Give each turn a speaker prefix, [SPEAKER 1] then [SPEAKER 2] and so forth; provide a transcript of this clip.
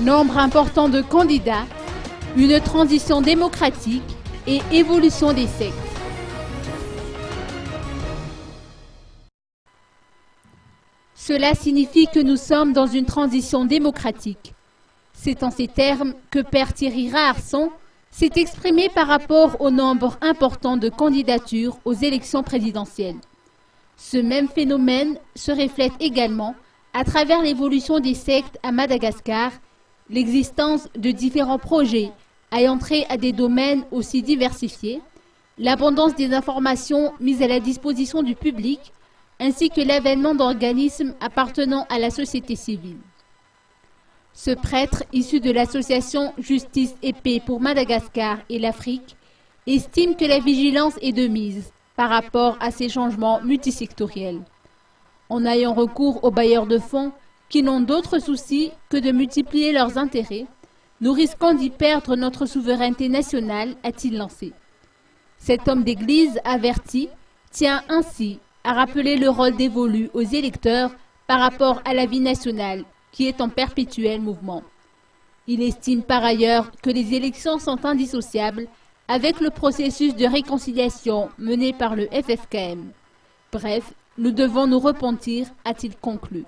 [SPEAKER 1] Nombre important de candidats, une transition démocratique et évolution des sectes. Cela signifie que nous sommes dans une transition démocratique. C'est en ces termes que Père Thierry Raharson s'est exprimé par rapport au nombre important de candidatures aux élections présidentielles. Ce même phénomène se reflète également à travers l'évolution des sectes à Madagascar, l'existence de différents projets ayant trait à des domaines aussi diversifiés, l'abondance des informations mises à la disposition du public, ainsi que l'avènement d'organismes appartenant à la société civile. Ce prêtre, issu de l'association Justice et Paix pour Madagascar et l'Afrique, estime que la vigilance est de mise par rapport à ces changements multisectoriels. En ayant recours aux bailleurs de fonds qui n'ont d'autre souci que de multiplier leurs intérêts, nous risquons d'y perdre notre souveraineté nationale, a-t-il lancé. Cet homme d'église averti tient ainsi à rappeler le rôle dévolu aux électeurs par rapport à la vie nationale qui est en perpétuel mouvement. Il estime par ailleurs que les élections sont indissociables avec le processus de réconciliation mené par le FFKM. Bref, nous devons nous repentir, a-t-il conclu.